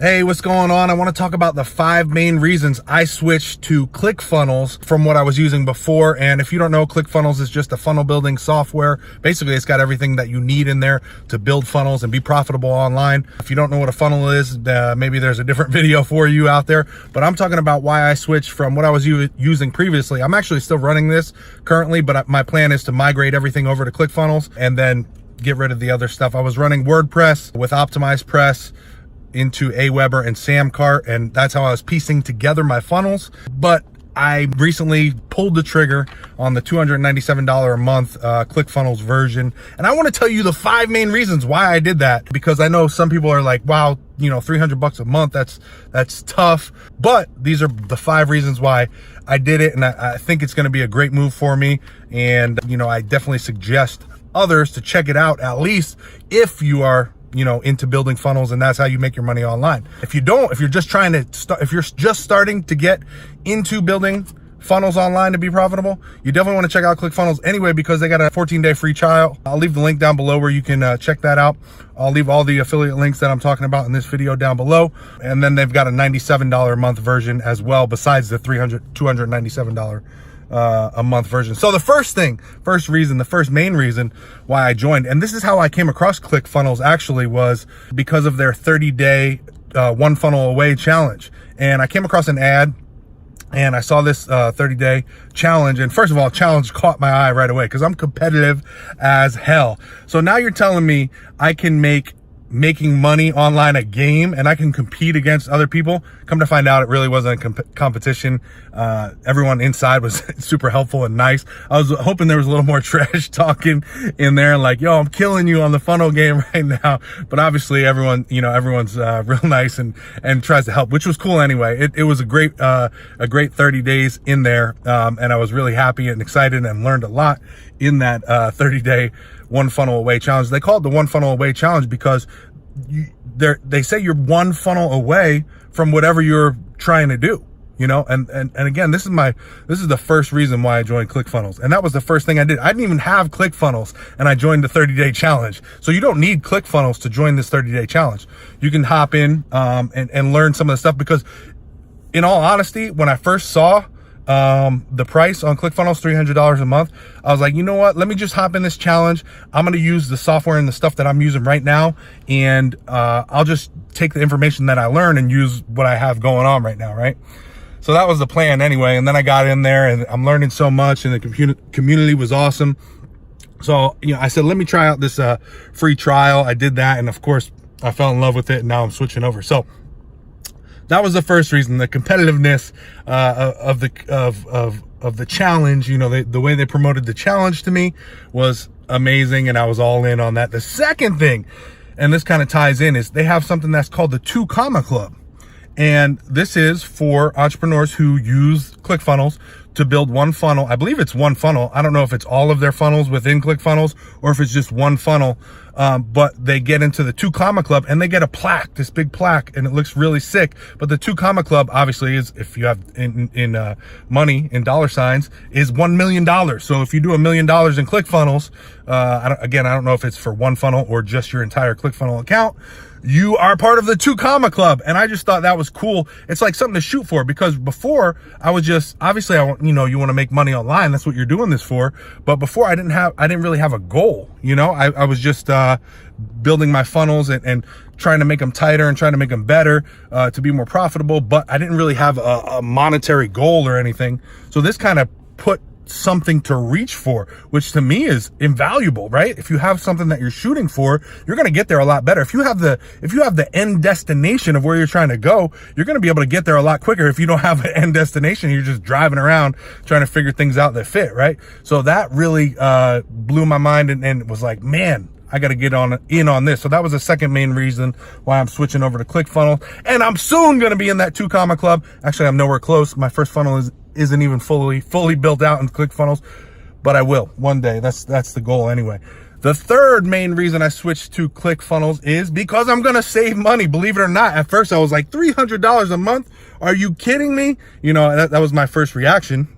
Hey, what's going on? I want to talk about the 5 main reasons I switched to ClickFunnels from what I was using before. And if you don't know, ClickFunnels is just a funnel building software. Basically, it's got everything that you need in there to build funnels and be profitable online. If you don't know what a funnel is, maybe there's a different video for you out there. But I'm talking about why I switched from what I was using previously. I'm actually still running this currently, but my plan is to migrate everything over to ClickFunnels and then get rid of the other stuff. I was running WordPress with Optimized Press into Aweber and Samcart, and that's how I was piecing together my funnels. But I recently pulled the trigger on the $297 a month ClickFunnels version, and I want to tell you the 5 main reasons why I did that, because I know some people are like, wow, you know, $300 a month, that's tough. But these are the 5 reasons why I did it, and I think it's going to be a great move for me. And you know, I definitely suggest others to check it out, at least if you are, you know, into building funnels and that's how you make your money online. If you don't, if you're just trying to start, if you're just starting to get into building funnels online to be profitable, you definitely want to check out ClickFunnels anyway, because they got a 14-day free trial. I'll leave the link down below where you can check that out. I'll leave all the affiliate links that I'm talking about in this video down below. And then they've got a $97 a month version as well, besides the $297 a month version. So the first main reason why I joined, and this is how I came across ClickFunnels actually, was because of their 30-day one funnel away challenge. And I came across an ad and I saw this 30-day challenge. And first of all, challenge caught my eye right away because I'm competitive as hell. So now you're telling me I can make making money online a game and I can compete against other people. Come to find out, it really wasn't a competition. Everyone inside was super helpful and nice. I was hoping there was a little more trash talking in there, like, yo, I'm killing you on the funnel game right now. But obviously everyone's real nice and tries to help, which was cool anyway. It was a great 30 days in there. And I was really happy and excited and learned a lot in that 30-day one funnel away challenge. They call it the one funnel away challenge because they say you're one funnel away from whatever you're trying to do, you know. And again, this is the first reason why I joined ClickFunnels, and that was the first thing I did. I didn't even have ClickFunnels and I joined the 30-day challenge. So you don't need ClickFunnels to join this 30-day challenge. You can hop in and learn some of the stuff, because in all honesty, when I first saw the price on ClickFunnels, $300 a month, I was like, you know what, let me just hop in this challenge. I'm going to use the software and the stuff that I'm using right now, and I'll just take the information that I learn and use what I have going on right now, right? So that was the plan anyway. And then I got in there and I'm learning so much, and the community was awesome. So, you know, I said, let me try out this free trial. I did that, and of course I fell in love with it, and now I'm switching over. So that was the first reason, the competitiveness of the challenge. You know, the way they promoted the challenge to me was amazing, and I was all in on that. The second thing, and this kind of ties in, is they have something that's called the 2 Comma Club. And this is for entrepreneurs who use ClickFunnels to build one funnel. I believe it's one funnel. I don't know if it's all of their funnels within ClickFunnels or if it's just one funnel. But they get into the 2 Comma Club and they get a plaque, this big plaque, and it looks really sick. But the 2 Comma Club obviously is, if you have in money, in dollar signs, is $1 million. So if you do $1 million in ClickFunnels, I don't know if it's for one funnel or just your entire ClickFunnels account, you are part of the 2 Comma Club. And I just thought that was cool. It's like something to shoot for, because before I was just, obviously you want to make money online. That's what you're doing this for. But before I didn't really have a goal. You know, I was just building my funnels and trying to make them tighter and trying to make them better to be more profitable. But I didn't really have a monetary goal or anything. So this kind of put something to reach for, which to me is invaluable, right? If you have something that you're shooting for, you're going to get there a lot better. If you have the end destination of where you're trying to go, you're going to be able to get there a lot quicker. If you don't have an end destination, you're just driving around trying to figure things out that fit, right? So that really blew my mind and was like, man, I got to get in on this. So that was the second main reason why I'm switching over to ClickFunnels. And I'm soon going to be in that 2 Comma Club. Actually, I'm nowhere close. My first funnel isn't even fully built out in ClickFunnels, but I will one day. That's the goal anyway. The third main reason I switched to ClickFunnels is because I'm going to save money. Believe it or not, at first I was like, $300 a month? Are you kidding me? You know, that was my first reaction.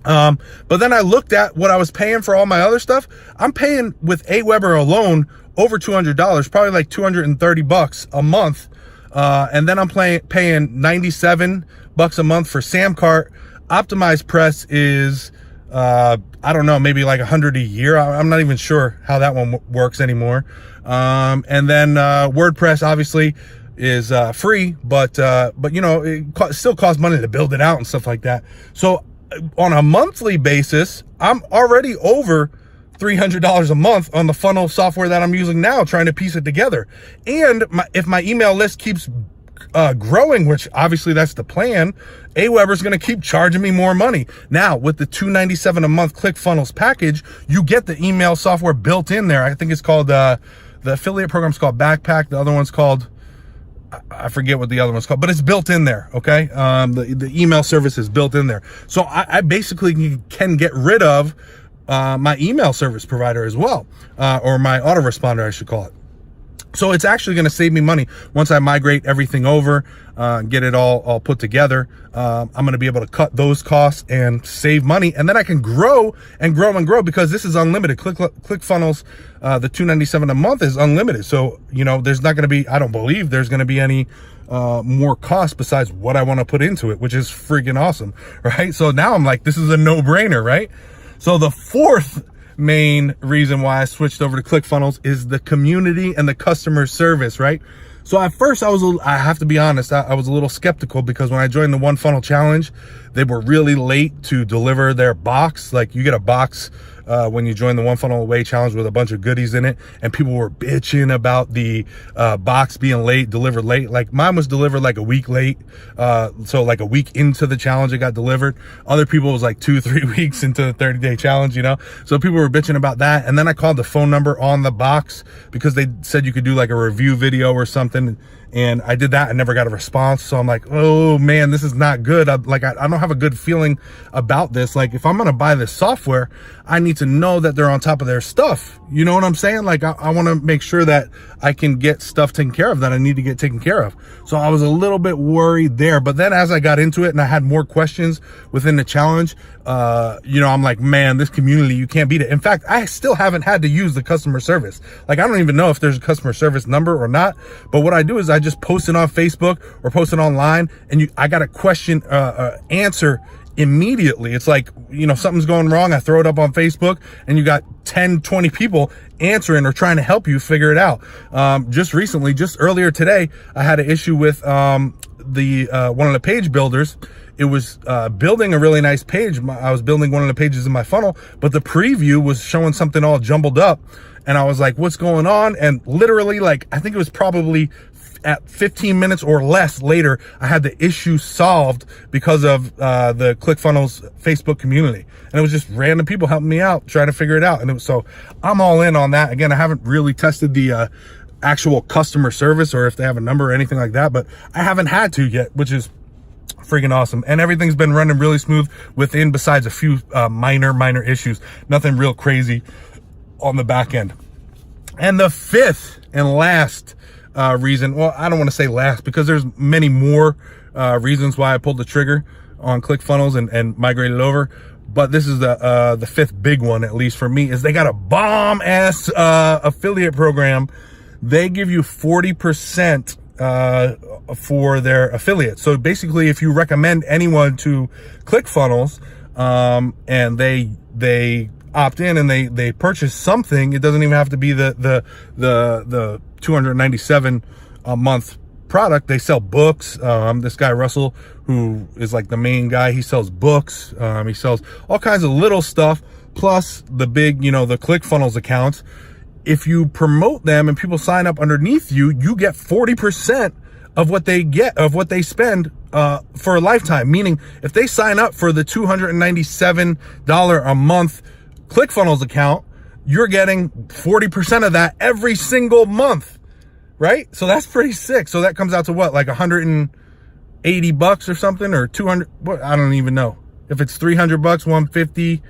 But then I looked at what I was paying for all my other stuff. I'm paying with Aweber alone over $200, probably like $230 a month And then I'm paying 97 bucks a month for Samcart. Optimized Press is, I don't know, maybe like 100 a year. I'm not even sure how that one works anymore. And then, WordPress obviously is, free, but you know, it still costs money to build it out and stuff like that. So on a monthly basis, I'm already over $300 a month on the funnel software that I'm using now, trying to piece it together. And if my email list keeps growing, which obviously that's the plan, Aweber's going to keep charging me more money. Now with the $297 a month ClickFunnels package, you get the email software built in there. I think it's called, the affiliate program's called Backpack. The other one's called, I forget what the other one's called, but it's built in there. Okay. The email service is built in there. So I basically can get rid of, my email service provider as well, or my autoresponder, I should call it. So it's actually going to save me money once I migrate everything over, get it all put together. I'm going to be able to cut those costs and save money, and then I can grow and grow and grow because this is unlimited. ClickFunnels, the $297 a month is unlimited. So, you know, there's not going to be, I don't believe there's going to be any more cost besides what I want to put into it, which is freaking awesome, right? So now I'm like, this is a no-brainer, right? So the fourth main reason why I switched over to ClickFunnels is the community and the customer service, right? So at first I have to be honest, I was a little skeptical because when I joined the One Funnel Challenge, they were really late to deliver their box. Like you get a box when you join the One Funnel Away Challenge with a bunch of goodies in it, and people were bitching about the box being late, delivered late. Like mine was delivered like a week late, so like a week into the challenge it got delivered. Other people was like 2-3 weeks into the 30-day challenge, you know? So people were bitching about that. And then I called the phone number on the box because they said you could do like a review video or something. And I did that and never got a response. So I'm like, oh man, this is not good. I don't have a good feeling about this. Like if I'm going to buy this software, I need to know that they're on top of their stuff. You know what I'm saying? Like I want to make sure that I can get stuff taken care of that I need to get taken care of. So I was a little bit worried there, but then as I got into it and I had more questions within the challenge, you know, I'm like, man, this community, you can't beat it. In fact, I still haven't had to use the customer service. Like, I don't even know if there's a customer service number or not, but what I do is I just post it on Facebook or post it online, and I got a question, answer immediately. It's like, you know, something's going wrong. I throw it up on Facebook and you got 10, 20 people answering or trying to help you figure it out. Just recently, just earlier today, I had an issue with, one of the page builders. It was building a really nice page. I was building one of the pages in my funnel, but the preview was showing something all jumbled up. And I was like, what's going on? And literally, like, I think it was probably at 15 minutes or less later, I had the issue solved because of the ClickFunnels Facebook community. And it was just random people helping me out, trying to figure it out. And so I'm all in on that. Again, I haven't really tested the actual customer service or if they have a number or anything like that, but I haven't had to yet, which is freaking awesome. And everything's been running really smooth within, besides a few minor issues. Nothing real crazy on the back end. And the fifth and last reason, well, I don't want to say last because there's many more reasons why I pulled the trigger on ClickFunnels and migrated over. But this is the fifth big one, at least for me, is they got a bomb ass affiliate program. They give you 40% for their affiliates. So basically, if you recommend anyone to ClickFunnels and they opt in and they purchase something, it doesn't even have to be the $297 a month product. They sell books. This guy Russell, who is like the main guy, he sells books. He sells all kinds of little stuff, plus the big, you know, the ClickFunnels accounts. If you promote them and people sign up underneath you, you get 40% of what they get, of what they spend for a lifetime. Meaning if they sign up for the $297 a month ClickFunnels account, you're getting 40% of that every single month, right? So that's pretty sick. So that comes out to what, like 180 bucks or something, or 200, what, I don't even know. If it's 300 bucks, 150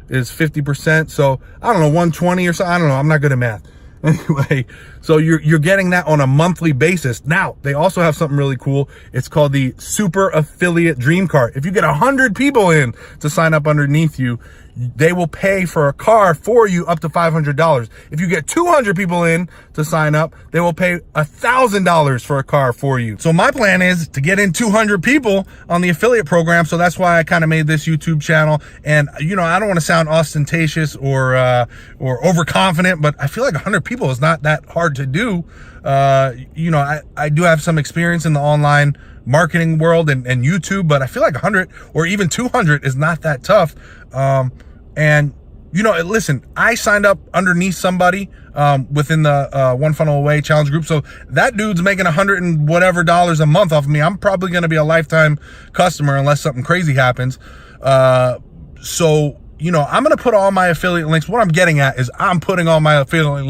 is 50%. So I don't know, 120 or so. I don't know. I'm not good at math. Anyway, So you're getting that on a monthly basis. Now, they also have something really cool. It's called the Super Affiliate Dream Card. If you get 100 people in to sign up underneath you, they will pay for a car for you up to $500. If you get 200 people in to sign up, they will pay $1,000 for a car for you. So my plan is to get in 200 people on the affiliate program. So that's why I kind of made this YouTube channel. And I don't want to sound ostentatious or overconfident, but I feel like 100 people is not that hard to do. I do have some experience in the online marketing world and YouTube, but I feel like 100 or even 200 is not that tough. Listen, I signed up underneath somebody within the One Funnel Away challenge group. So that dude's making $100 and whatever a month off of me. I'm probably going to be a lifetime customer unless something crazy happens. I'm going to put all my affiliate links. What I'm getting at is I'm putting all my affiliate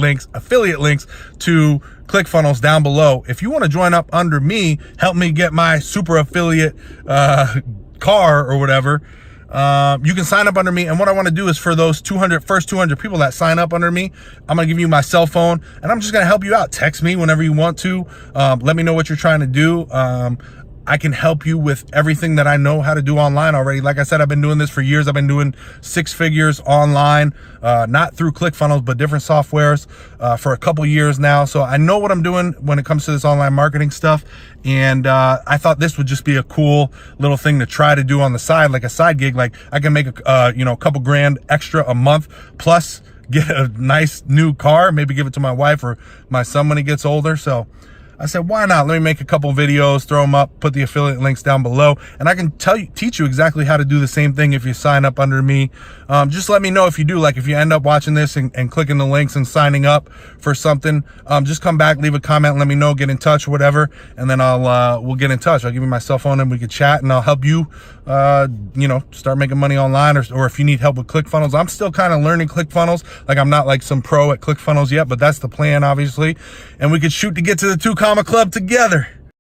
links to ClickFunnels down below. If you want to join up under me, help me get my super affiliate car or whatever, you can sign up under me. And what I want to do is for those first 200 people that sign up under me, I'm going to give you my cell phone and I'm just going to help you out. Text me whenever you want to. Let me know what you're trying to do. I can help you with everything that I know how to do online already. Like I said, I've been doing this for years. I've been doing 6 figures online, not through ClickFunnels, but different softwares for a couple years now. So I know what I'm doing when it comes to this online marketing stuff. And I thought this would just be a cool little thing to try to do on the side, like a side gig. Like I can make a couple grand extra a month, plus get a nice new car, maybe give it to my wife or my son when he gets older. So I said, why not? Let me make a couple videos, throw them up, put the affiliate links down below, and I can teach you exactly how to do the same thing if you sign up under me. Just let me know if you do. Like if you end up watching this and clicking the links and signing up for something, just come back, leave a comment, and let me know, get in touch, whatever, and then we'll get in touch. I'll give you my cell phone and we can chat, and I'll help you, start making money online, or if you need help with ClickFunnels. I'm still kind of learning ClickFunnels. Like I'm not like some pro at ClickFunnels yet, but that's the plan, obviously, and we could shoot to get to the 2 Comma Club together.